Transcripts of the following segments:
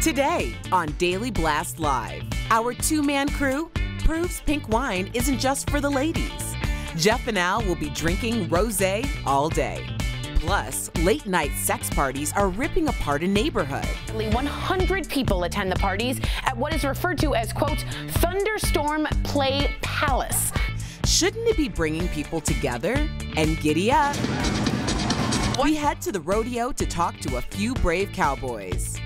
Today on Daily Blast Live, our two-man crew proves pink wine isn't just for the ladies. Jeff and Al will be drinking rosé all day. Plus, late-night sex parties are ripping apart a neighborhood. Nearly 100 people attend the parties at what is referred to as, quote, Thunderstorm Play Palace. Shouldn't it be bringing people together? And giddy up. We head to the rodeo to talk to a few brave cowboys.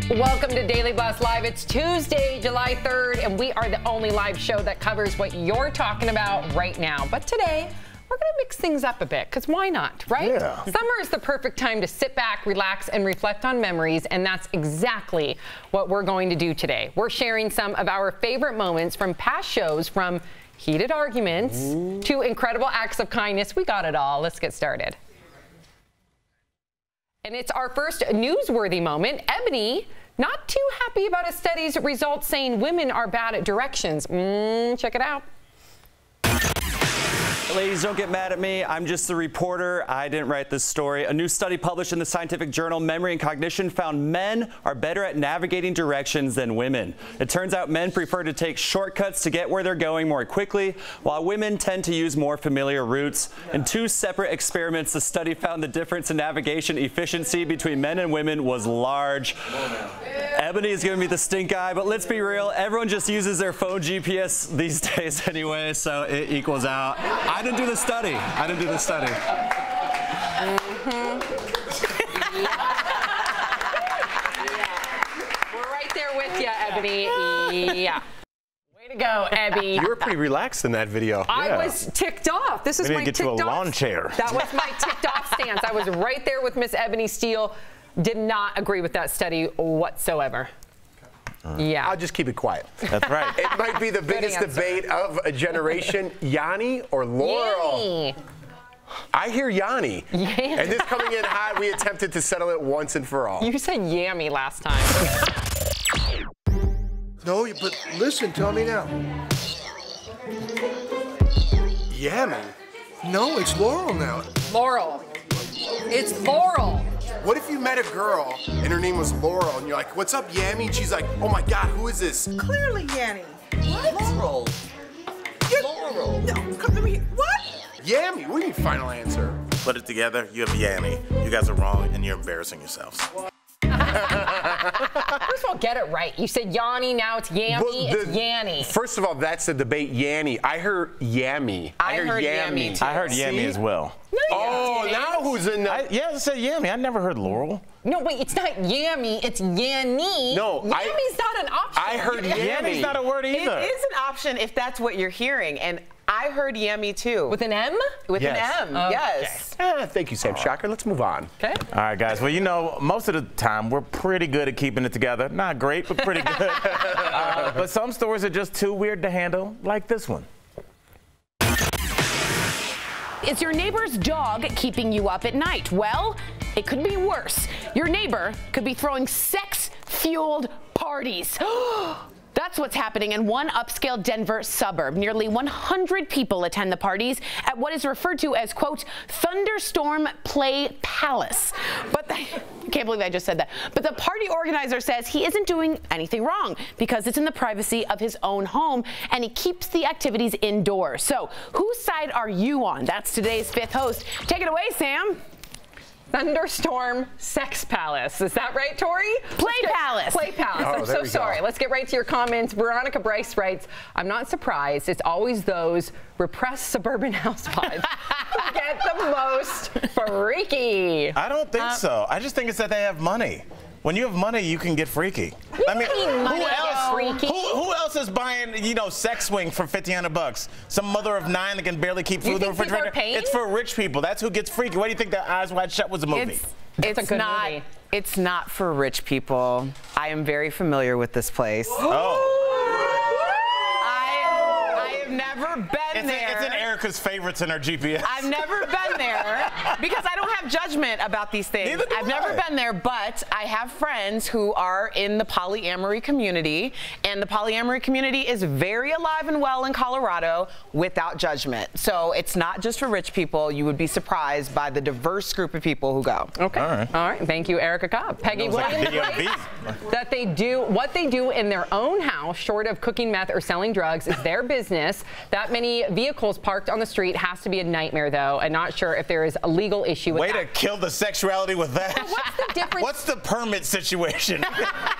Welcome to Daily Blast Live. It's Tuesday, July 3rd, and we are the only live show that covers what you're talking about right now. But today, we're going to mix things up a bit, because why not, right? Yeah. Summer is the perfect time to sit back, relax, and reflect on memories, and that's exactly what we're going to do today. We're sharing some of our favorite moments from past shows, from heated arguments to incredible acts of kindness. We got it all. Let's get started. And it's our first newsworthy moment. Ebony, not too happy about a study's results saying women are bad at directions. Check it out. Ladies, don't get mad at me. I'm just the reporter. I didn't write this story. A new study published in the scientific journal Memory and Cognition found men are better at navigating directions than women. It turns out men prefer to take shortcuts to get where they're going more quickly, while women tend to use more familiar routes. In two separate experiments, the study found the difference in navigation efficiency between men and women was large. Ebony is giving me the stink eye, but let's be real. Everyone just uses their phone GPS these days anyway, so it equals out. I didn't do the study. I didn't do the study. We're right there with you, Ebony. Yeah. Way to go, Ebby. You were pretty relaxed in that video. I was ticked off. This is We my need to ticked get you a off. lawn chair. That was my ticked off stance. I was right there with Miss Ebony Steele. Did not agree with that study whatsoever. Yeah. I'll just keep it quiet. That's right. It might be the biggest answer. debate of a generation. Yanni or Laurel? Yanni. I hear Yanni. Yanni. And this coming in hot, we attempted to settle it once and for all. You said yammy last time. No, but listen, tell me now. Yammy? No, it's Laurel now. Laurel. It's Laurel. What if you met a girl and her name was Laurel and you're like, what's up, Yammy? And she's like, oh my God, who is this? Clearly, Yanni. Laurel. Laurel. No, come to me. What? Yammy, we need final answer. Put it together, you have Yanni. You guys are wrong and you're embarrassing yourselves. First of all, get it right. You said Yanni, now it's Yammy, it's Yanni. First of all, that's the debate, Yanni. I heard Yammy. I heard Yammy, too. I heard Yammy as well. No, Oh, didn't. now who's in the... Yeah, I said Yammy. I never heard Laurel. No, wait, it's not Yammy, it's Yanni. No, Yammy's not an option. I heard Yammy's not a word either. It is an option if that's what you're hearing, and I heard yummy too. With an M? With Yes. an M, Okay. yes. Thank you, Sam Shocker. Let's move on. Okay. All right, guys. Well, you know, most of the time, we're pretty good at keeping it together. Not great, but pretty good. But some stories are just too weird to handle, like this one. Is your neighbor's dog keeping you up at night? Well, it could be worse. Your neighbor could be throwing sex-fueled parties. That's what's happening in one upscale Denver suburb. Nearly 100 people attend the parties at what is referred to as, quote, Thunderstorm Play Palace. But I can't believe I just said that. But the party organizer says he isn't doing anything wrong because it's in the privacy of his own home and he keeps the activities indoors. So whose side are you on? That's today's fifth host. Take it away, Sam. Thunderstorm Sex Palace. Is that right, Tori? Play Palace. Play Palace. Oh, I'm there so we sorry. go. Let's get right to your comments. Veronica Bryce writes, I'm not surprised. It's always those repressed suburban housewives who get the most freaky. I don't think so. I just think it's that they have money. When you have money, you can get freaky. I mean, money gets freaky? Who else is buying, you know, sex swing for $1,500? Some mother of 9 that can barely keep food in the think people refrigerator. are paying? It's for rich people. That's who gets freaky. What do you think that Eyes Wide Shut was a movie? That's a good movie. It's not for rich people. I am very familiar with this place. Oh. I have never been there. It's in Erica's favorites in her GPS. I've never been there because I don't have have judgment about these things. Neither do I've never I. been there, but I have friends who are in the polyamory community, and the polyamory community is very alive and well in Colorado without judgment. So it's not just for rich people. You would be surprised by the diverse group of people who go. Okay. All right. Thank you, Erica Cobb. Peggy Williams writes that what they do in their own house, short of cooking meth or selling drugs, is their business. That many vehicles parked on the street has to be a nightmare, though. I'm not sure if there is a legal issue with Way that. to kill the sexuality with that. So what's the difference? What's the permit situation?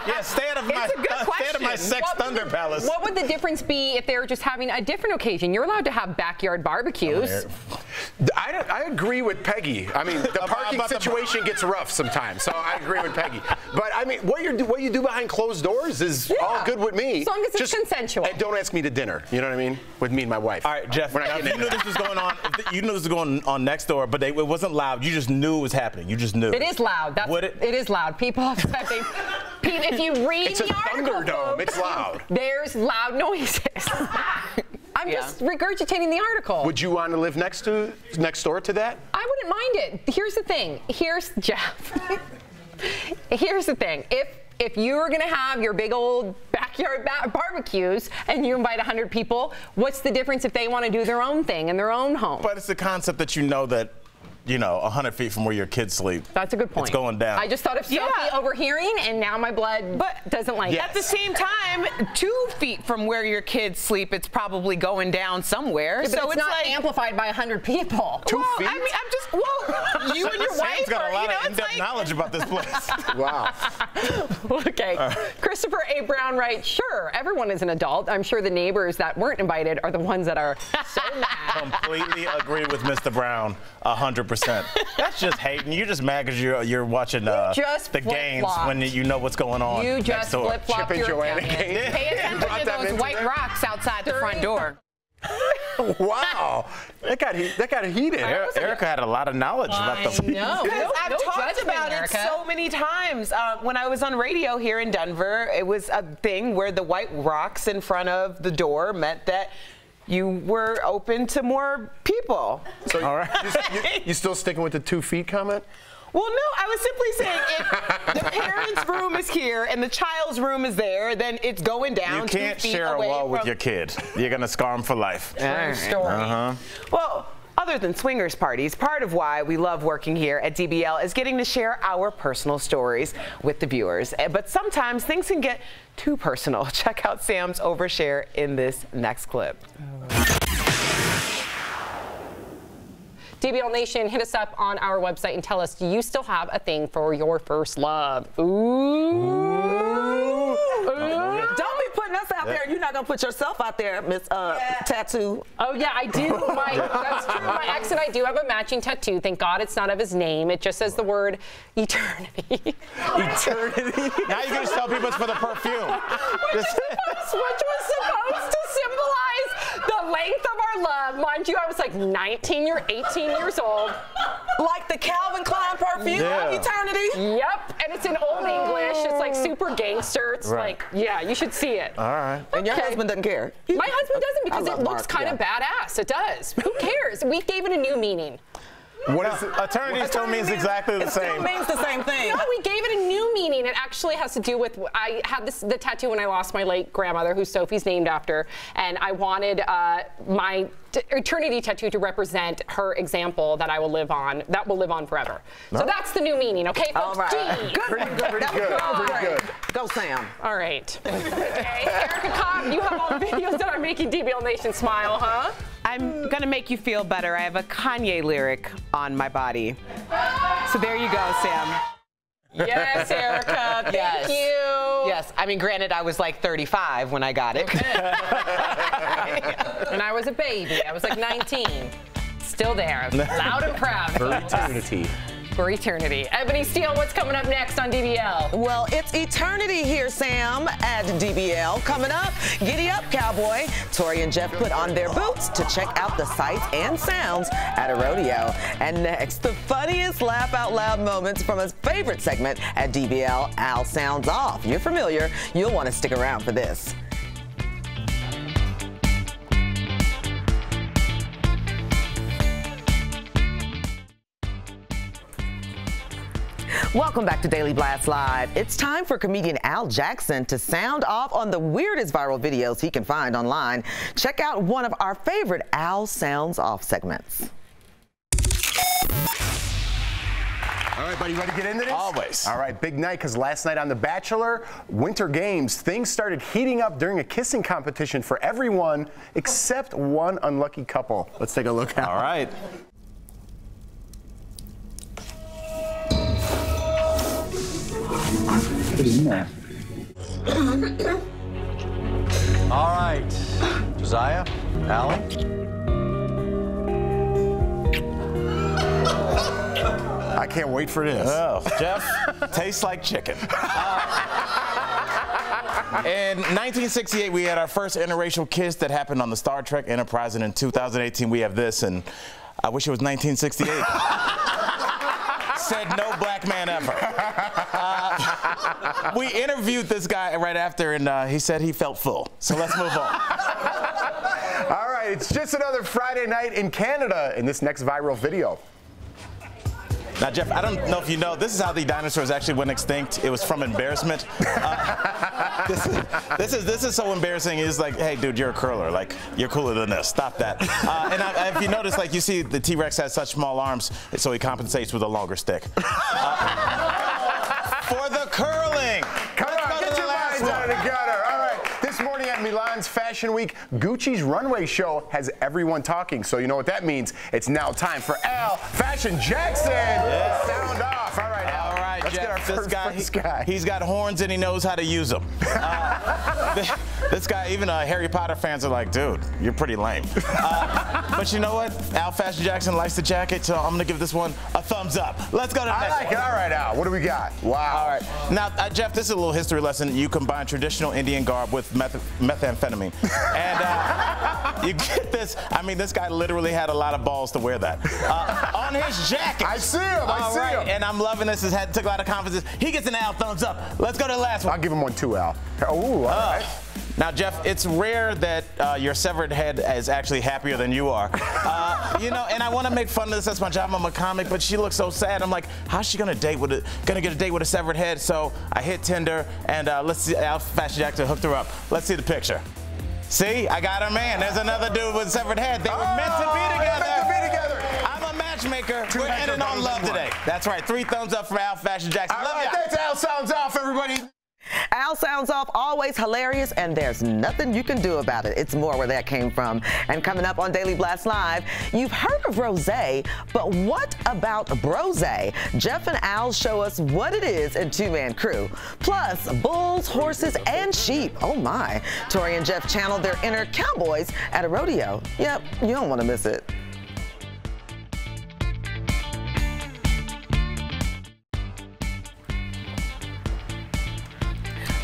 Yeah, stay out of my sex thunder palace. What would the difference be if they were just having a different occasion? You're allowed to have backyard barbecues. I agree with Peggy. I mean, the parking situation gets rough sometimes, so I agree with Peggy. But I mean, what you do behind closed doors is all good with me. As long as it's consensual. And don't ask me to dinner. You know what I mean? With me and my wife. All right, Jeff. We're not Now, if getting you knew into this was going on. You knew this was going on next door, but it wasn't loud. You just knew it was happening. You just knew. It is loud. It is loud. People have said if you read It's a the article, Thunderdome. folks, It's loud. There's loud noises. I'm just regurgitating the article. Would you want to live next door to that? I wouldn't mind it. Here's the thing. Here's Jeff. Here's the thing. If you're going to have your big old backyard barbecues and you invite 100 people, what's the difference if they want to do their own thing in their own home? But it's the concept that you know that, 100 feet from where your kids sleep. That's a good point. It's going down. I just thought of Sophie overhearing, and now my blood doesn't like it. At the same time, 2 feet from where your kids sleep, it's probably going down somewhere. Yeah, but so it's not like amplified by 100 people. 2 feet? I mean, I'm just, you and your wife Sam's got are, a lot of it's in-depth like, knowledge about this place. Wow. Okay. Christopher A. Brown writes, sure, everyone is an adult. I'm sure the neighbors that weren't invited are the ones that are so mad. Completely agree with Mr. Brown, 100%. That's just hating. You're just mad because you're watching the games when you know what's going on. You next just door. flip-flopped Chip and your Joanna opinion. game. pay attention to those white rocks outside the front door. Wow. That got heated. Erica had a lot of knowledge about the. No, Because I've no talked judgment, about Erica. it so many times. When I was on radio here in Denver, it was a thing where the white rocks in front of the door meant that you were open to more people. So all right. you still sticking with the 2 feet comment? Well, no, I was simply saying if the parents' room is here and the child's room is there, then it's going down. You can't 2 feet share a away wall with from- your kid. You're gonna scar him for life. True story. Well, other than swingers parties, part of why we love working here at DBL is getting to share our personal stories with the viewers. But sometimes things can get too personal. Check out Sam's overshare in this next clip. DBL Nation, hit us up on our website and tell us, do you still have a thing for your first love? Ooh. Don't be putting us out there. You're not going to put yourself out there, Miss Tattoo. Oh, yeah, I do. That's true. My ex and I do have a matching tattoo. Thank God it's not of his name. It just says the word eternity. Eternity? Now you can just tell people it's for the perfume. Which was supposed to symbolize the length of our love. Mind you, I was like 19 or 18 years old. Like the Calvin Klein perfume of eternity? Yep, and it's in Old English. It's like super gangster. It's like, yeah, you should see it. All right. And your husband doesn't care? My husband doesn't because it looks Mark, kind of badass. It does. Who cares? We gave it a new meaning. What is eternity still means exactly the same. It means the same thing. No, we gave it a new meaning. It actually has to do with, I had the tattoo when I lost my late grandmother, who Sophie's named after, and I wanted my eternity tattoo to represent her example that I will live on, that will live on forever. So that's the new meaning, okay, folks? All right. Gee. Pretty good. Go, Sam. All right. Okay. Erica Cobb, you have all the videos that are making DBL Nation smile, huh? I'm gonna make you feel better. I have a Kanye lyric on my body. So there you go, Sam. Yes, Erica. Thank you. Yes, I mean, granted, I was like 35 when I got it. And I was a baby. I was like 19. Still there. Loud and proud. For eternity. For eternity. Ebony Steele, what's coming up next on DBL? Well, it's eternity here, Sam, at DBL. Coming up, giddy up, cowboy. Tori and Jeff put on their boots to check out the sights and sounds at a rodeo. And next, the funniest laugh out loud moments from his favorite segment at DBL, Al Sounds Off. You're familiar. You'll want to stick around for this. Welcome back to Daily Blast Live. It's time for comedian Al Jackson to sound off on the weirdest viral videos he can find online. Check out one of our favorite Al Sounds Off segments. All right, buddy, ready to get into this? Always. All right, big night, because last night on The Bachelor, Winter Games, things started heating up during a kissing competition for everyone except one unlucky couple. Let's take a look. All right. All right, Josiah, Allie. I can't wait for this. Oh, Jeff, tastes like chicken. In 1968, we had our first interracial kiss that happened on the Star Trek Enterprise, and in 2018, we have this, and I wish it was 1968. Said no black man ever. We interviewed this guy right after, and he said he felt full. So let's move on. All right, it's just another Friday night in Canada in this next viral video. Now, Jeff, I don't know if you know, this is how the dinosaurs actually went extinct. It was from embarrassment. This is so embarrassing. It's like, hey, dude, you're a curler. Like, you're cooler than this. Stop that. And if you notice, like, you see the T-Rex has such small arms, so he compensates with a longer stick. For the curling. Come on, get your minds out of the gutter. All right, this morning at Milan's Fashion Week, Gucci's runway show has everyone talking. So you know what that means. It's now time for Al Fashion Jackson. Yeah. Sound off. All right, Al. All right, let's Jeff, get our first guy. He's got horns and he knows how to use them. This guy, even Harry Potter fans are like, dude, you're pretty lame. But you know what? Al Fashion Jackson likes the jacket, so I'm going to give this one a thumbs up. Let's go to the next one. I like it. All right, Al, what do we got? Wow. All right. Now, Jeff, this is a little history lesson. You combine traditional Indian garb with methamphetamine. And you get this. I mean, this guy literally had a lot of balls to wear that. On his jacket. I see him. I see him. And I'm loving this. His head took a lot of confidence. He gets an Al thumbs up. Let's go to the last one. I'll give him one too, Al. Oh, all right. Now, Jeff, it's rare that your severed head is actually happier than you are. You know, and I want to make fun of this. That's my job. I'm a comic, but she looks so sad. I'm like, how's she gonna get a date with a severed head? So I hit Tinder, and let's see. Al Fashion Jackson hooked her up. Let's see the picture. See, I got her man. There's another dude with a severed head. They were meant to be together. Meant to be together. I'm a matchmaker. We're ending on love today. That's right. 3 thumbs up from Al Fashion Jackson. All right, thanks, Al. Sounds off, everybody. Al Sounds Off, always hilarious, and there's nothing you can do about it. It's more where that came from. And coming up on Daily Blast Live, you've heard of rosé, but what about brosé? Jeff and Al show us what it is in Two-Man Crew. Plus, bulls, horses, and sheep. Oh my. Tori and Jeff channel their inner cowboys at a rodeo. Yep, you don't want to miss it.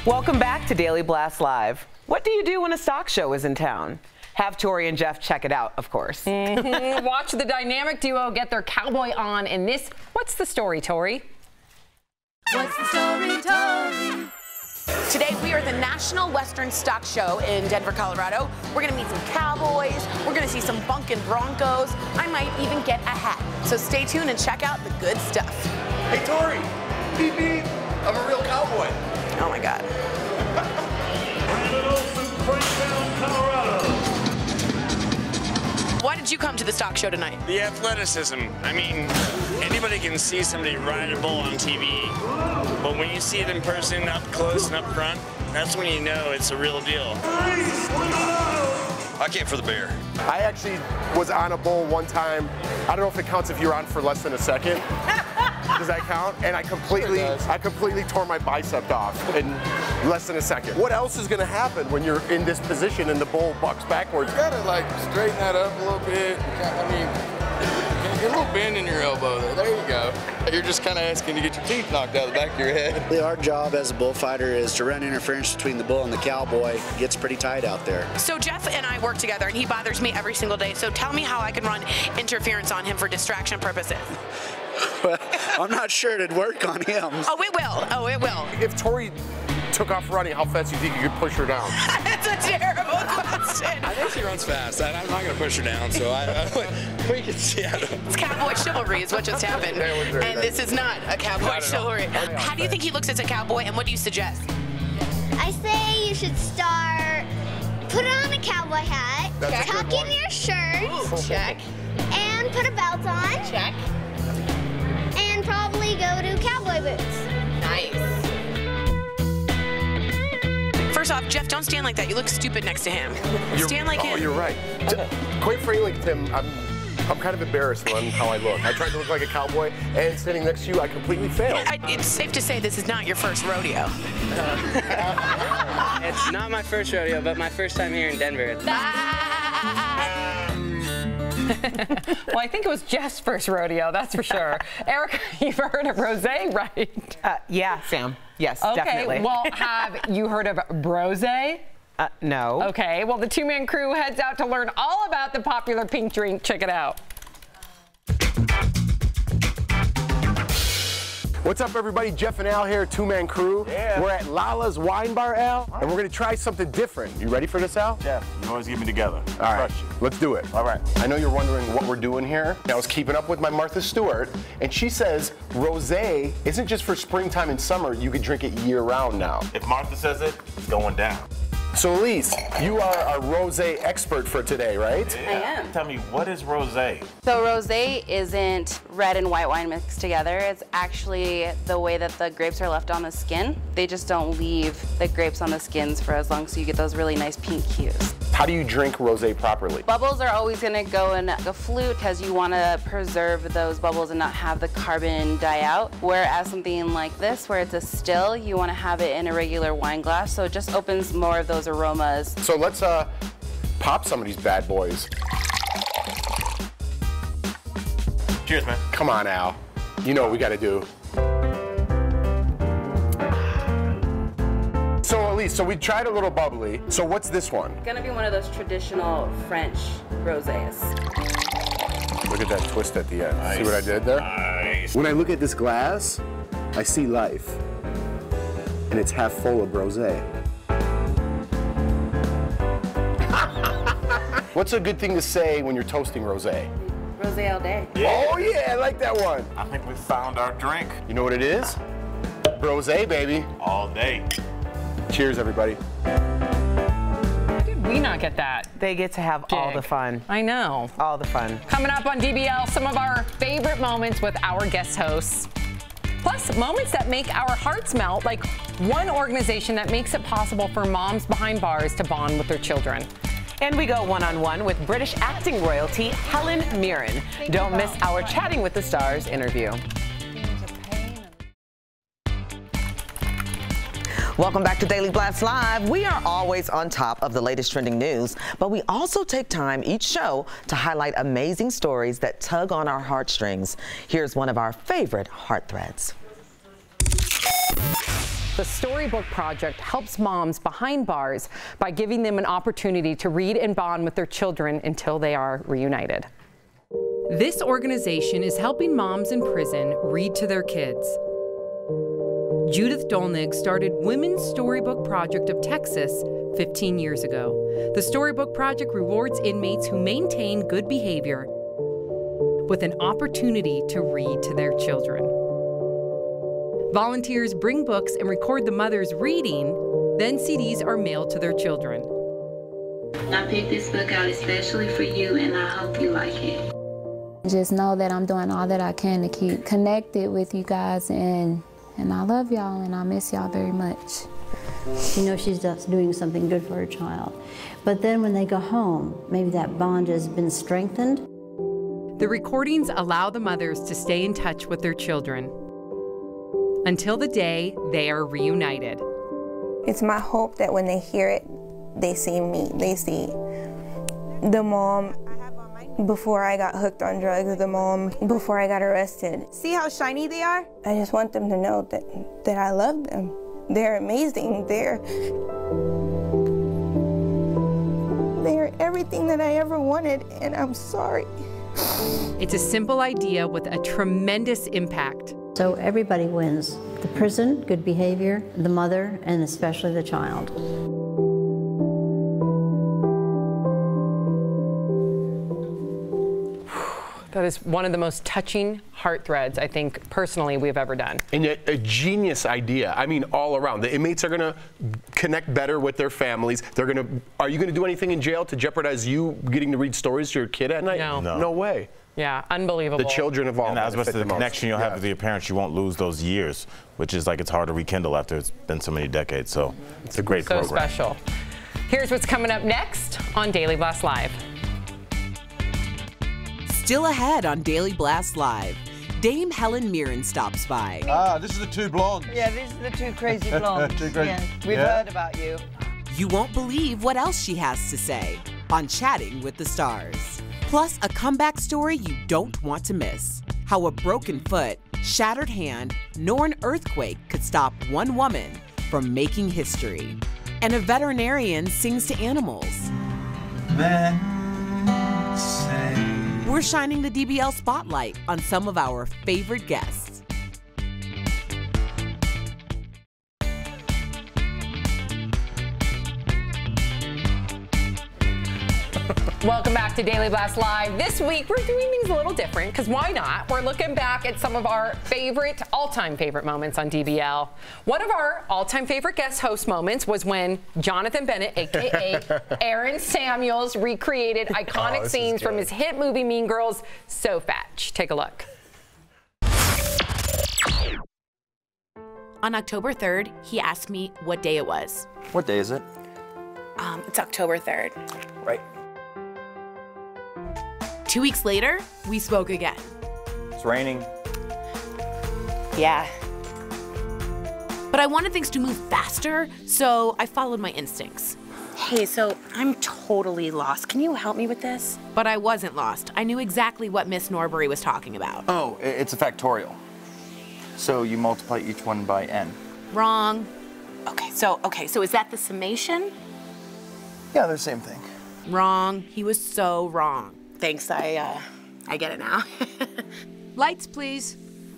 Welcome back to Daily Blast Live. What do you do when a stock show is in town? Have Tori and Jeff check it out, of course. Watch the dynamic duo get their cowboy on in this. What's the story, Tori? What's the story, Tori? Today we are at the National Western Stock Show in Denver, Colorado. We're gonna meet some cowboys, we're gonna see some bunkin' broncos, I might even get a hat. So stay tuned and check out the good stuff. Hey Tori, beep beep, I'm a real cowboy. Oh my God. Brandon Olson, Franktown, Colorado. Why did you come to the stock show tonight? The athleticism. I mean, anybody can see somebody ride a bull on TV, but when you see it in person, up close and up front, that's when you know it's a real deal. I came for the bear. I actually was on a bull one time. I don't know if it counts if you're on for less than a second. Does that count? And I completely tore my bicep off in less than a second. What else is gonna happen when you're in this position and the bull bucks backwards? You gotta like straighten that up a little bit. I mean, get a little bend in your elbow there. There you go. You're just kind of asking to get your teeth knocked out of the back of your head. Our job as a bullfighter is to run interference between the bull and the cowboy. It gets pretty tight out there. So Jeff and I work together and he bothers me every single day. So tell me how I can run interference on him for distraction purposes. Well, I'm not sure it'd work on him. Oh, it will. Oh, it will. If Tori took off running, how fast do you think you could push her down? That's a terrible question. I think she runs fast. I'm not going to push her down, so we can see. It's cowboy chivalry is what just happened. And this is not a cowboy chivalry. How do you think he looks as a cowboy, and what do you suggest? I say you should start, put on a cowboy hat, tuck in your shirt. Ooh, check. And put a belt on. Check. And probably go to cowboy boots. Nice. First off, Jeff, don't stand like that. You look stupid next to him. Stand like him. Oh, you're right. Quite frankly, Tim, I'm kind of embarrassed on how I look. I tried to look like a cowboy, and standing next to you, I completely failed. It's safe to say this is not your first rodeo. It's not my first rodeo, but my first time here in Denver. Well, I think it was Jeff's first rodeo, that's for sure. Erica, you've heard of rosé, right? Yeah, Sam. Yes, okay, definitely. Well, have you heard of brosé? No. Okay, well, the two-man crew heads out to learn all about the popular pink drink. Check it out. What's up, everybody? Jeff and Al here, two-man crew. Yeah. We're at Lala's Wine Bar, Al, and we're gonna try something different. You ready for this, Al? Jeff, you always get me together. All right, let's do it. All right. I know you're wondering what we're doing here. I was keeping up with my Martha Stewart, and she says rosé isn't just for springtime and summer. You can drink it year-round now. If Martha says it, it's going down. So, Elise, you are our rosé expert for today, right? Yeah. I am. Tell me, what is rosé? So rosé isn't red and white wine mixed together. It's actually the way that the grapes are left on the skin. They just don't leave the grapes on the skins for as long, so you get those really nice pink hues. How do you drink rosé properly? Bubbles are always gonna go in a flute because you wanna preserve those bubbles and not have the carbon die out. Whereas something like this, where it's a still, you wanna have it in a regular wine glass, so it just opens more of those aromas. So let's pop some of these bad boys. Cheers, man. Come on, Al. You know what we gotta do. So, Elise, we tried a little bubbly. So what's this one? It's gonna be one of those traditional French rosés. Look at that twist at the end. Nice. See what I did there? Nice. When I look at this glass, I see life. And it's half full of rosé. What's a good thing to say when you're toasting rosé? Rosé all day. Yeah. Oh yeah, I like that one. I think we found our drink. You know what it is? Rosé, baby. All day. Cheers, everybody. How did we not get that? They get to have all the fun. I know. All the fun. Coming up on DBL, some of our favorite moments with our guest hosts. Plus, moments that make our hearts melt, like one organization that makes it possible for moms behind bars to bond with their children. And we go one-on-one with British acting royalty Helen Mirren. Don't miss our Chatting with the Stars interview. Welcome back to Daily Blast Live. We are always on top of the latest trending news, but we also take time each show to highlight amazing stories that tug on our heartstrings. Here's one of our favorite heart threads. The Storybook Project helps moms behind bars by giving them an opportunity to read and bond with their children until they are reunited. This organization is helping moms in prison read to their kids. Judith Dolnig started Women's Storybook Project of Texas 15 years ago. The Storybook Project rewards inmates who maintain good behavior with an opportunity to read to their children. Volunteers bring books and record the mothers reading, then CDs are mailed to their children. I picked this book out especially for you, and I hope you like it. Just know that I'm doing all that I can to keep connected with you guys, and I love y'all, and I miss y'all very much. You know, she's just doing something good for her child. But then when they go home, maybe that bond has been strengthened. The recordings allow the mothers to stay in touch with their children until the day they are reunited. It's my hope that when they hear it, they see me. They see the mom before I got hooked on drugs, the mom before I got arrested. See how shiny they are? I just want them to know that I love them. They're amazing. They're everything that I ever wanted, and I'm sorry. It's a simple idea with a tremendous impact. So everybody wins. The prison, good behavior, the mother, and especially the child. That is one of the most touching heart threads, I think, personally, we've ever done. And a genius idea. I mean, all around. The inmates are going to connect better with their families. Are you going to do anything in jail to jeopardize you getting to read stories to your kid at night? No. No way. Yeah, unbelievable. The children of all. And I was about to say, the connection you'll have with your parents, you won't lose those years, which is like it's hard to rekindle after it's been so many decades. So it's a great program. So special. Here's what's coming up next on Daily Blast Live. Still ahead on Daily Blast Live, Dame Helen Mirren stops by. This is the two blondes. Yeah, these are the two crazy blondes. Two crazy. Yeah, we've heard about you. You won't believe what else she has to say on Chatting with the Stars. Plus, a comeback story you don't want to miss. How a broken foot, shattered hand, nor an earthquake could stop one woman from making history. And a veterinarian sings to animals. We're shining the DBL spotlight on some of our favorite guests. Welcome back to Daily Blast Live. This week, we're doing things a little different, because why not? We're looking back at some of our all-time favorite moments on DBL. One of our all-time favorite guest host moments was when Jonathan Bennett, a.k.a. Aaron Samuels, recreated iconic scenes from his hit movie Mean Girls, So Fetch. Take a look. On October 3rd, he asked me what day it was. What day is it? It's October 3rd. Right. 2 weeks later, we spoke again. It's raining. Yeah. But I wanted things to move faster, so I followed my instincts. Hey, so I'm totally lost. Can you help me with this? But I wasn't lost. I knew exactly what Miss Norbury was talking about. Oh, it's a factorial. So you multiply each one by n. Wrong. Okay, so is that the summation? Yeah, they're the same thing. Wrong. He was so wrong. Thanks, I get it now. Lights, please.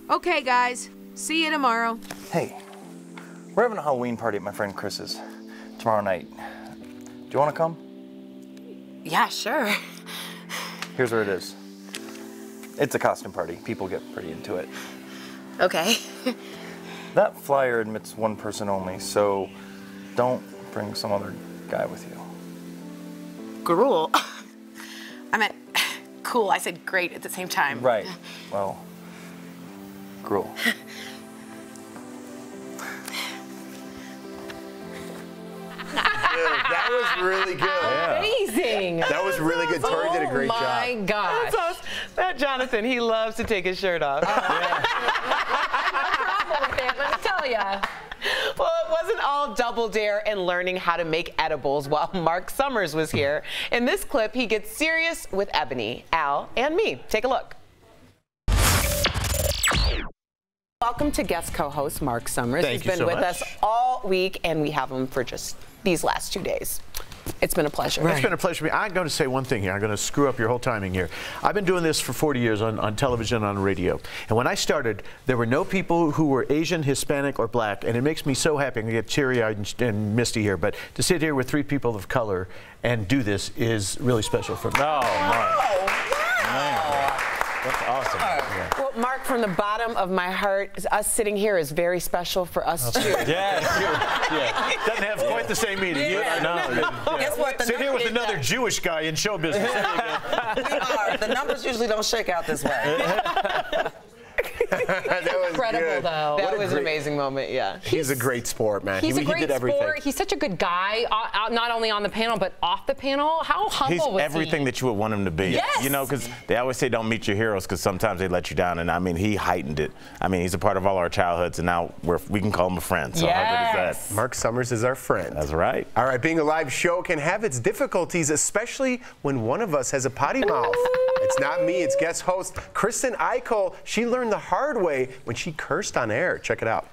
Okay, guys. See you tomorrow. Hey, we're having a Halloween party at my friend Chris's tomorrow night. Do you want to come? Yeah, sure. Here's where it is. It's a costume party. People get pretty into it. Okay. That flyer admits one person only, so don't bring some other guy with you. Gruel. I meant cool. I said great at the same time. Right. Well, gruel. That was really good. Amazing. That was really good. Tori did a great job. Oh my gosh. That Jonathan, he loves to take his shirt off. Let me tell ya. Well, it wasn't all double dare and learning how to make edibles while Mark Summers was here. In this clip, he gets serious with Ebony, Al, and me. Take a look. Welcome to guest co-host Mark Summers. Thank He's you been so with us all week, and we have him for just these last 2 days. It's been a pleasure. It's been a pleasure for me. I'm going to say one thing here. I'm going to screw up your whole timing here. I've been doing this for 40 years on television and on radio. And when I started, there were no people who were Asian, Hispanic, or black. And it makes me so happy. I get teary-eyed and misty here. But to sit here with 3 people of color and do this is really special for me. Oh, Mark. That's awesome. Yeah. Well, Mark, from the bottom of my heart, us sitting here is very special for us too. Yeah. Doesn't have quite the same meaning. Yeah. No. Guess what? Sit here with another Jewish guy in show business. We are. The numbers usually don't shake out this way. That was incredible, good. though. That was an amazing moment, yeah. He's a great sport, man. He's a he great did everything. sport. He's such a good guy, not only on the panel, but off the panel. How humble was he? He's everything that you would want him to be. Yes. You know, because they always say don't meet your heroes because sometimes they let you down. And I mean, he heightened it. I mean, he's a part of all our childhoods, and now we can call him a friend. So how good is that? Mark Summers is our friend. That's right. All right, being a live show can have its difficulties, especially when one of us has a potty mouth. It's not me, it's guest host Kristen Eichel. She learned the hard way when she cursed on air. Check it out.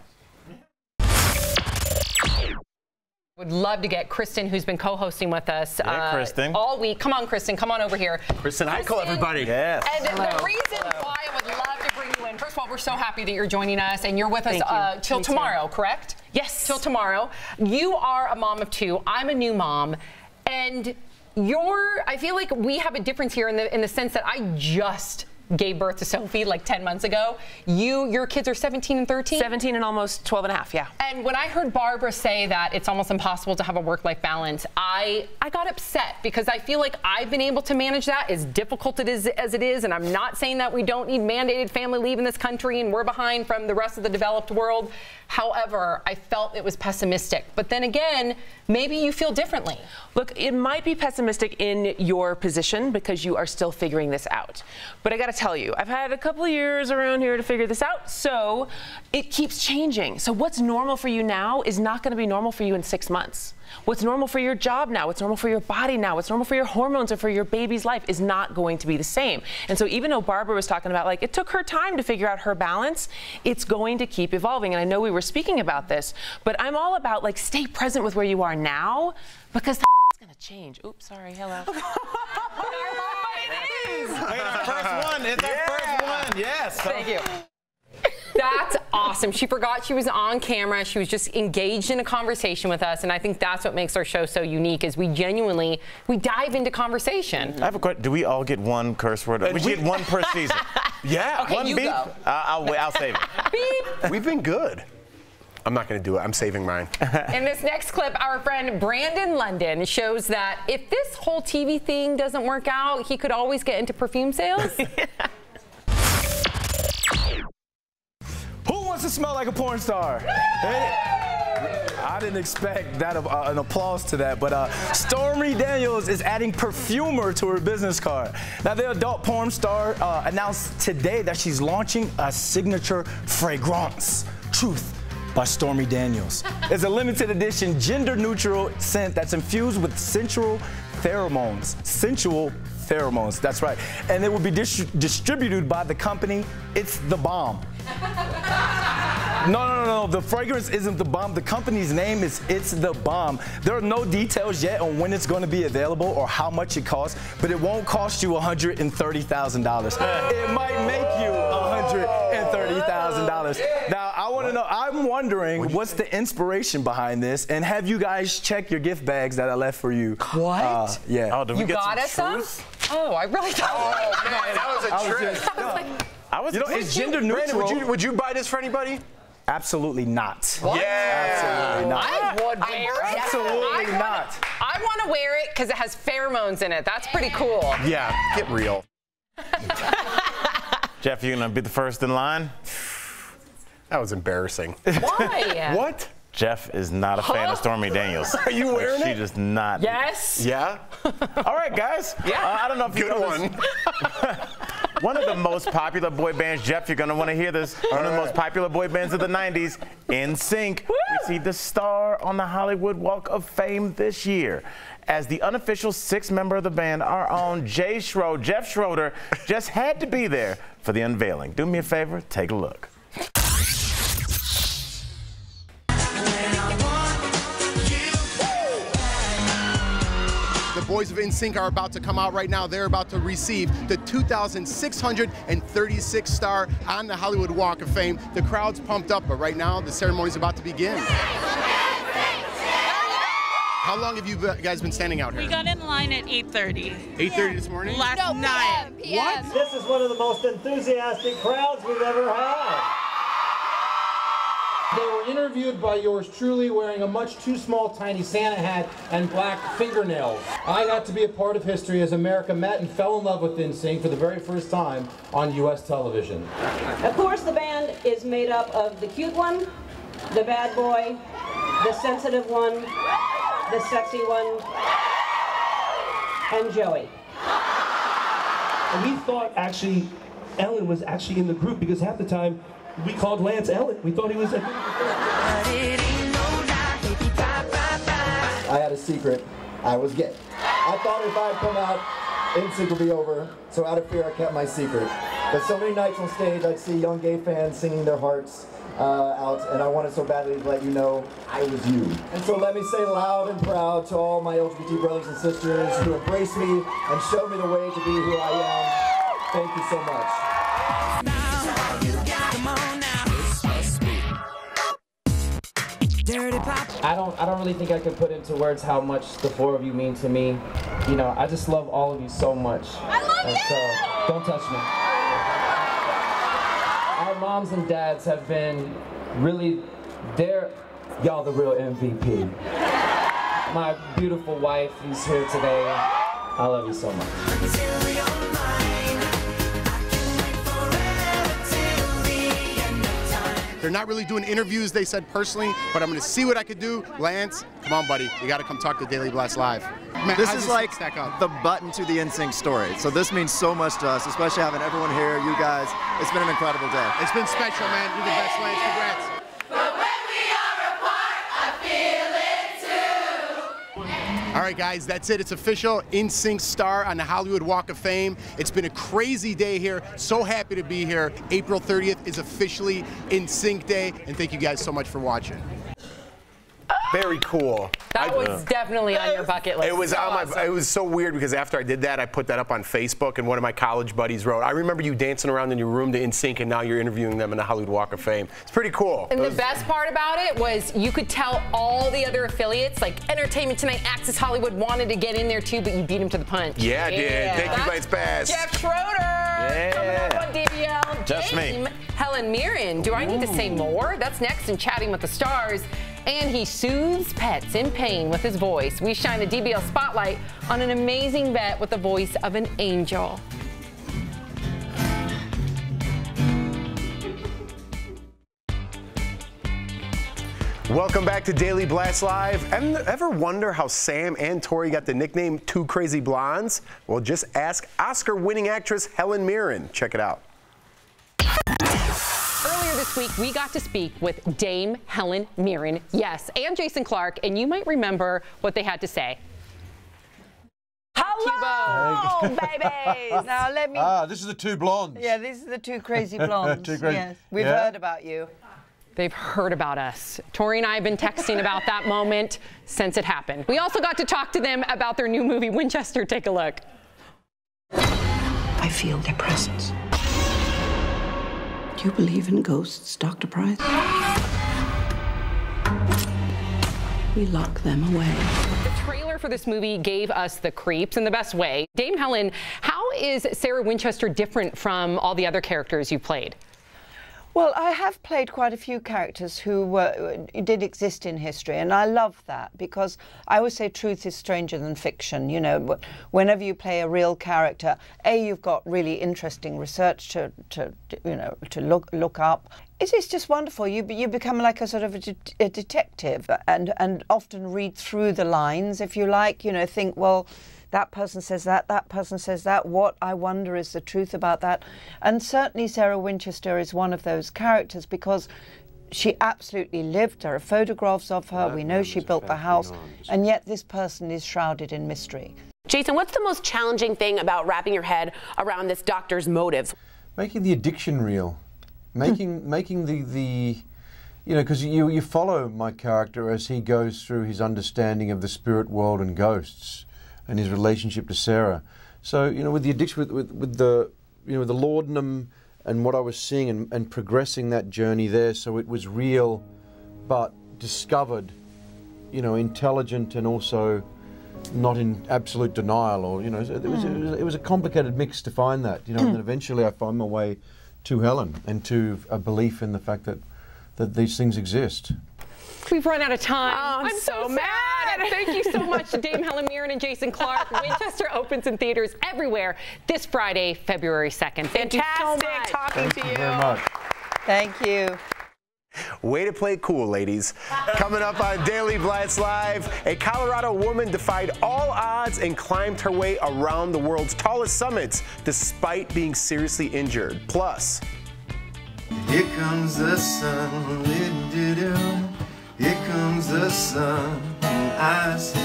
Would love to get Kristen, who's been co-hosting with us Kristen. all week. Come on, Kristen, come on over here. Kristen Eichel, everybody. Yes. And the reason why I would love to bring you in, first of all, we're so happy that you're joining us, and you're with us till tomorrow, correct? Yes. Till tomorrow. You are a mom of 2. I'm a new mom, and I feel like we have a difference here in the sense that I just gave birth to Sophie like 10 months ago. Your kids are 17 and 13? 17 and almost 12 and a half, yeah. And when I heard Barbara say that it's almost impossible to have a work-life balance, I got upset because I feel like I've been able to manage that, as difficult as it is, and I'm not saying that we don't need mandated family leave in this country and we're behind from the rest of the developed world. However, I felt it was pessimistic. But then again, maybe you feel differently. Look, it might be pessimistic in your position because you are still figuring this out. But I got to tell you, I've had a couple of years around here to figure this out, so it keeps changing. So what's normal for you now is not going to be normal for you in 6 months. What's normal for your job now, what's normal for your body now, what's normal for your hormones or for your baby's life is not going to be the same. And so even though Barbara was talking about, like, it took her time to figure out her balance, it's going to keep evolving. And I know we were speaking about this, but I'm all about, like, stay present with where you are now because it's going to change. Oops, sorry, hello. It is. It's our first one. It's our first one. Yes. Thank you. That's awesome. She forgot she was on camera. She was just engaged in a conversation with us, and I think that's what makes our show so unique is we dive into conversation. I have a question. Do we all get one curse word? We get one per season. Yeah. Okay, one you beep? go. I'll save it. Beep. We've been good. I'm not going to do it. I'm saving mine. In this next clip, our friend Brandon London shows that if this whole TV thing doesn't work out, he could always get into perfume sales. Who wants to smell like a porn star? Hey, I didn't expect that an applause to that, but Stormy Daniels is adding perfumer to her business card. Now, the adult porn star announced today that she's launching a signature fragrance, Truth by Stormy Daniels. It's a limited edition, gender-neutral scent that's infused with sensual pheromones. Sensual pheromones, that's right. And it will be distributed by the company It's the Bomb. No, the fragrance isn't the bomb. The company's name is It's the Bomb. There are no details yet on when it's going to be available or how much it costs, but it won't cost you $130,000. It might make you $130,000. Now, I want to know, I'm wondering what's the inspiration behind this, and have you guys checked your gift bags that I left for you? What? Yeah. Oh, did we get got us some? Oh, I really thought. Oh, man, that was a trick. It's gender neutral. Brandon, would you buy this for anybody? Absolutely not. What? Yeah. Absolutely not. I would wear it. Absolutely not. I want to wear it because it has pheromones in it. That's pretty cool. Yeah, get real. Jeff, you gonna be the first in line? That was embarrassing. Why? What? Jeff is not a fan of Stormy Daniels. Are you wearing it? She just not. Yes. Yeah? All right, guys. Yeah. I don't know if you know this. One of the most popular boy bands, Jeff, you're going to want to hear this. One of the most popular boy bands of the 90s, NSYNC, received a star on the Hollywood Walk of Fame this year. As the unofficial sixth member of the band, our own Jeff Schroeder, just had to be there for the unveiling. Do me a favor, take a look. The boys of NSYNC are about to come out right now. They're about to receive the 2,636th star on the Hollywood Walk of Fame. The crowd's pumped up, but right now the ceremony's about to begin. How long have you guys been standing out here? We got in line at 8:30. 8:30 this morning? Last night. PM. What? This is one of the most enthusiastic crowds we've ever had. They were interviewed by yours truly wearing a much too small tiny Santa hat and black fingernails. I got to be a part of history as America met and fell in love with NSYNC for the very first time on U.S. television. Of course, the band is made up of the cute one, the bad boy, the sensitive one, the sexy one, and Joey. And we thought actually Ellen was actually in the group because half the time we called Lance Ellen. We thought he was like. I had a secret. I was gay. I thought if I'd come out, NSYNC would be over. So out of fear, I kept my secret. But so many nights on stage, I'd see young gay fans singing their hearts out, and I wanted so badly to let you know I was you. And so let me say loud and proud to all my LGBT brothers and sisters who embrace me and show me the way to be who I am. Thank you so much. I don't really think I can put into words how much the four of you mean to me. You know, I just love all of you so much. I love you! So, don't touch me. moms and dads have been really y'all the real MVP. My beautiful wife who's here today, I love you so much. They're not really doing interviews, they said personally, but I'm going to see what I could do. Lance, come on, buddy. You got to come talk to Daily Blast Live. Man, this is like the button to the NSYNC story. So this means so much to us, especially having everyone here, you guys. It's been an incredible day. It's been special, man. You're the best, Lance. Congrats. All right, guys, that's it. It's official. NSYNC star on the Hollywood Walk of Fame. It's been a crazy day here. So happy to be here. April 30th is officially NSYNC Day, and thank you guys so much for watching. Very cool. That was definitely on your bucket list. It was on my. It was so weird because after I did that, I put that up on Facebook, and one of my college buddies wrote, "I remember you dancing around in your room to NSYNC, and now you're interviewing them in the Hollywood Walk of Fame." It's pretty cool. And the best part about it was you could tell all the other affiliates, like Entertainment Tonight, Access Hollywood, wanted to get in there too, but you beat them to the punch. Yeah, I did. Thank you, Lights Pass. Jeff Schroeder. Coming up on DBL. Just me. Helen Mirren. Do I need to say more? That's next in Chatting with the Stars. And he soothes pets in pain with his voice. We shine a DBL spotlight on an amazing vet with the voice of an angel. Welcome back to Daily Blast Live. Ever wonder how Sam and Tori got the nickname Two Crazy Blondes? Well, just ask Oscar-winning actress Helen Mirren. Check it out. Earlier this week, we got to speak with Dame Helen Mirren, yes, and Jason Clarke, and you might remember what they had to say. Hello, babies! Now let me... this is the two blondes. Yeah, these are the two crazy blondes. Two crazy. Yes, we've heard about you. They've heard about us. Tori and I have been texting about that moment since it happened. We also got to talk to them about their new movie, Winchester. Take a look. I feel their presence. Do you believe in ghosts, Dr. Price? We lock them away. The trailer for this movie gave us the creeps in the best way. Dame Helen, how is Sarah Winchester different from all the other characters you played? Well, I have played quite a few characters who did exist in history, and I love that because I always say truth is stranger than fiction. You know, whenever you play a real character, you've got really interesting research to look up. It's just wonderful. You become like a sort of a detective, and often read through the lines, if you like. You know, think, well, that person says that, that person says that. What, I wonder, is the truth about that? And certainly Sarah Winchester is one of those characters because she absolutely lived. There are photographs of her. We know she built the house. And yet this person is shrouded in mystery. Jason, what's the most challenging thing about wrapping your head around this doctor's motive? Making the addiction real. Making the you know, because you follow my character as he goes through his understanding of the spirit world and ghosts, and his relationship to Sarah. So, you know, with the addiction, with the, you know, the laudanum and what I was seeing and progressing that journey there, so it was real, but discovered, you know, intelligent and also not in absolute denial, or, you know, it was a complicated mix to find that, you know, and then eventually I found my way to Helen and to a belief in the fact that these things exist. We've run out of time. Oh, I'm so mad. Thank you so much to Dame Helen Mirren and Jason Clarke. Winchester opens in theaters everywhere this Friday, February 2nd. Thank you so much. Talking to you. Thank you very much. Thank you. Way to play cool, ladies. Coming up on Daily Blast Live, a Colorado woman defied all odds and climbed her way around the world's tallest summits despite being seriously injured. Plus, here comes the sun, here comes the sun, and I say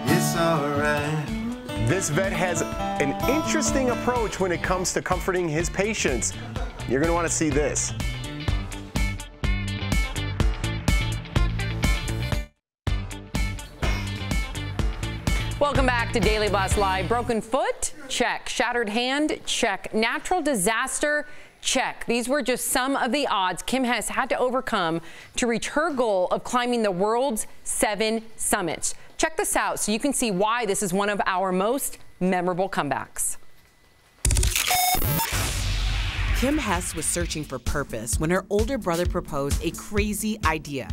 it's alright. This vet has an interesting approach when it comes to comforting his patients. You're going to want to see this. Welcome back to Daily Blast Live. Broken foot? Check. Shattered hand? Check. Natural disaster? Check. These were just some of the odds Kim has had to overcome to reach her goal of climbing the world's 7 summits. Check this out so you can see why this is one of our most memorable comebacks. Kim Hess was searching for purpose when her older brother proposed a crazy idea: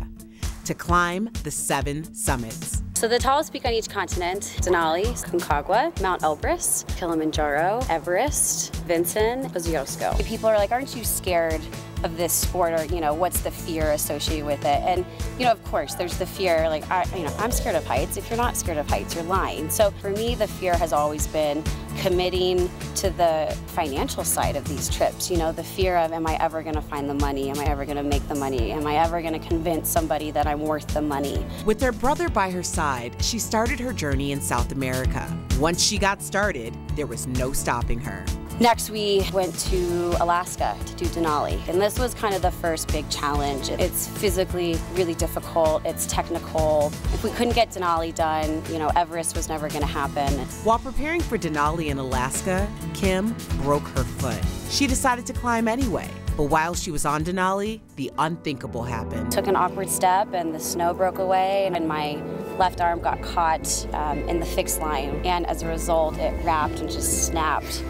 to climb the 7 summits. So the tallest peak on each continent: Denali, Concagua, Mount Elbrus, Kilimanjaro, Everest, Vinson, Kosciuszko. People are like, aren't you scared of this sport, or, you know, what's the fear associated with it? And, you know, of course, there's the fear, like, I'm scared of heights. If you're not scared of heights, you're lying. So for me, the fear has always been committing to the financial side of these trips. You know, the fear of, am I ever gonna find the money? Am I ever gonna make the money? Am I ever gonna convince somebody that I'm worth the money? With her brother by her side, she started her journey in South America. Once she got started, there was no stopping her. Next, we went to Alaska to do Denali. And this was kind of the first big challenge. It's physically really difficult, it's technical. If we couldn't get Denali done, you know, Everest was never gonna happen. While preparing for Denali in Alaska, Kim broke her foot. She decided to climb anyway. But while she was on Denali, the unthinkable happened. Took an awkward step and the snow broke away and my left arm got caught in the fixed line. And as a result, it wrapped and just snapped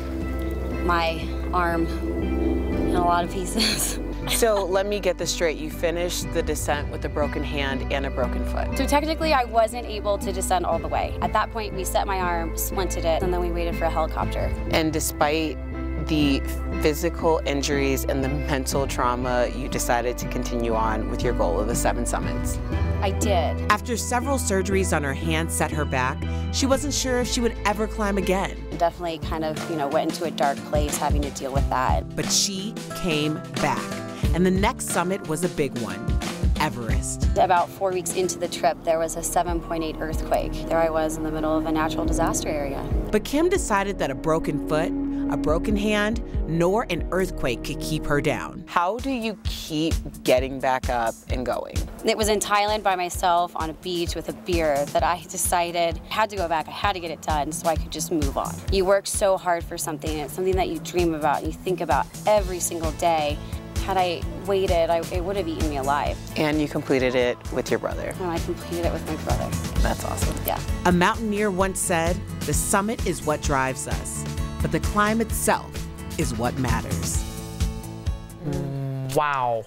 my arm in a lot of pieces. So let me get this straight. You finished the descent with a broken hand and a broken foot. So technically I wasn't able to descend all the way. At that point, we set my arm, splinted it, and then we waited for a helicopter. And despite the physical injuries and the mental trauma, you decided to continue on with your goal of the 7 summits. I did. After several surgeries on her hand set her back, she wasn't sure if she would ever climb again. Definitely kind of, you know, went into a dark place having to deal with that. But she came back, and the next summit was a big one: Everest. About 4 weeks into the trip, there was a 7.8 earthquake. There I was in the middle of a natural disaster area. But Kim decided that a broken foot, a broken hand, nor an earthquake could keep her down. How do you keep getting back up and going? It was in Thailand by myself on a beach with a beer that I decided I had to go back, I had to get it done so I could just move on. You work so hard for something, and it's something that you dream about and you think about every single day. Had I waited, it would have eaten me alive. And you completed it with your brother. And I completed it with my brother. That's awesome. Yeah. A mountaineer once said, "The summit is what drives us, but the climb itself is what matters." Wow.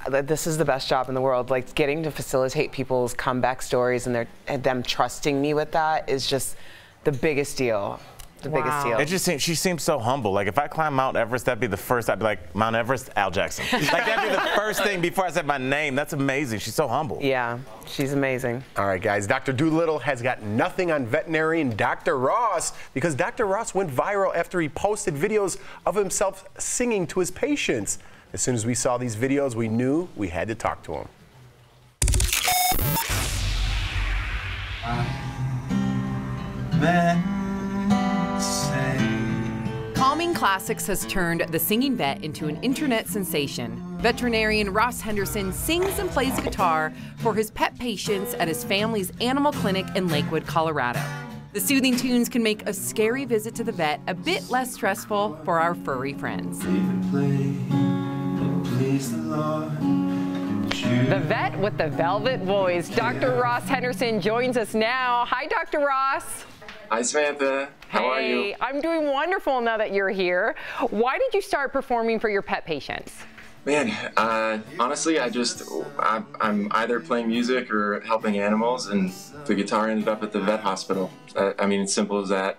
This is the best job in the world. Like, getting to facilitate people's comeback stories and them trusting me with that is just the biggest deal. The biggest deal. It just seems, she seems so humble. Like, if I climb Mount Everest, that'd be the first. I'd be like, Mount Everest, Al Jackson. Like, that'd be the first thing before I said my name. That's amazing. She's so humble. Yeah, she's amazing. All right, guys. Dr. Dolittle has got nothing on veterinarian Dr. Ross because Dr. Ross went viral after he posted videos of himself singing to his patients. As soon as we saw these videos, we knew we had to talk to him. Calming Classics has turned the singing vet into an internet sensation. Veterinarian Ross Henderson sings and plays guitar for his pet patients at his family's animal clinic in Lakewood, Colorado. The soothing tunes can make a scary visit to the vet a bit less stressful for our furry friends. The vet with the velvet voice, Dr. Ross Henderson, joins us now. Hi, Dr. Ross. Hi, Samantha. How are you? Hey, I'm doing wonderful now that you're here. Why did you start performing for your pet patients? Man, honestly, I'm either playing music or helping animals, and the guitar ended up at the vet hospital. I mean, it's simple as that.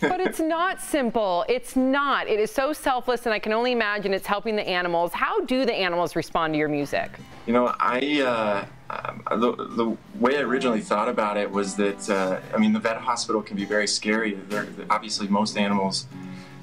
But it's not simple. It's not. It is so selfless, and I can only imagine it's helping the animals. How do the animals respond to your music? You know, the way I originally thought about it was that, I mean, the vet hospital can be very scary. Obviously, most animals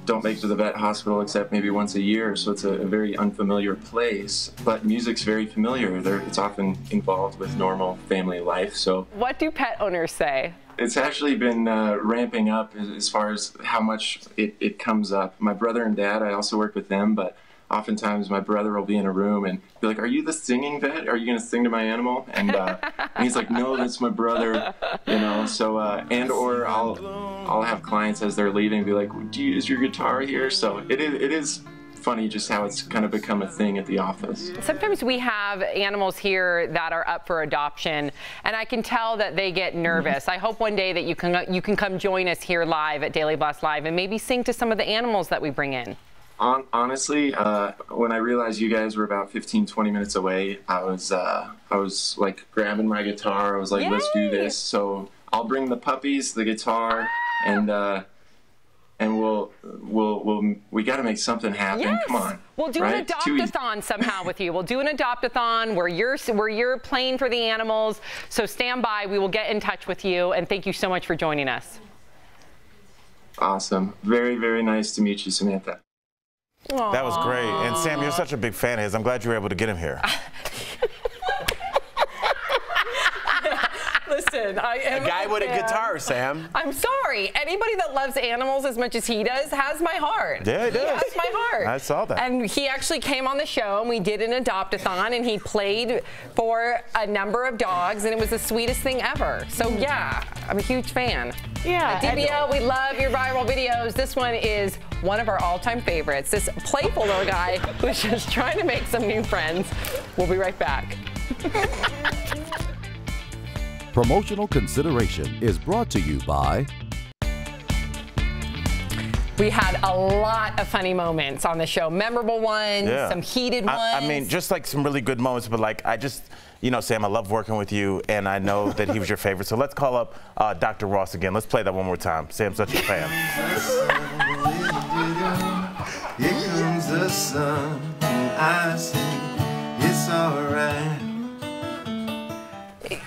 don't make it to the vet hospital except maybe once a year, so it's a very unfamiliar place. But music's very familiar. It's often involved with normal family life. So, what do pet owners say? It's actually been ramping up as far as how much it comes up. My brother and dad, I also work with them, but oftentimes my brother will be in a room and be like, "Are you the singing vet? Are you going to sing to my animal?" And he's like, "No, that's my brother," you know. So or I'll have clients as they're leaving be like, "Is your guitar here?" So it is funny just how it's kind of become a thing at the office. Sometimes we have animals here that are up for adoption, and I can tell that they get nervous. I hope one day that you can come join us here live at Daily Blast Live and maybe sing to some of the animals that we bring in. Honestly, when I realized you guys were about 15, 20 minutes away, I was like grabbing my guitar. I was like, let's do this. So I'll bring the puppies, the guitar, and we got to make something happen. Yes. Come on. We'll do an adopt-a-thon somehow with you. We'll do an adopt-a-thon where you're playing for the animals. So stand by. We will get in touch with you. And thank you so much for joining us. Awesome. Very, very nice to meet you, Samantha. Aww. That was great. And Sam, you're such a big fan of his. I'm glad you were able to get him here. Listen, I am a guy with a guitar, Sam. I'm sorry. Anybody that loves animals as much as he does has my heart. Yeah, he does. He has my heart. I saw that. And he actually came on the show, and we did an adopt-a-thon, and he played for a number of dogs, and it was the sweetest thing ever. So, yeah, I'm a huge fan. Yeah. DBL, we love your viral videos. This one is one of our all-time favorites. This playful little guy who's just trying to make some new friends. We'll be right back. Promotional consideration is brought to you by... We had a lot of funny moments on the show. Memorable ones, some heated ones. I mean, just like some really good moments, but like you know, Sam, I love working with you, and I know that he was your favorite. So let's call up Dr. Ross again. Let's play that one more time. Sam's such a fan. Here comes the sun, and I say it's all right.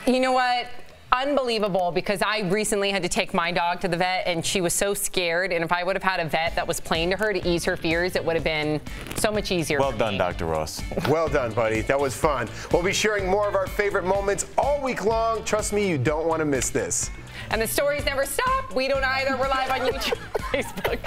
You know what? Unbelievable, because I recently had to take my dog to the vet, and she was so scared, and if I would have had a vet that was playing to her to ease her fears, it would have been so much easier. Well done, Dr. Ross. Well done, buddy. That was fun. We'll be sharing more of our favorite moments all week long. Trust me, you don't want to miss this. And the stories never stop. We don't either. We're live on YouTube, Facebook,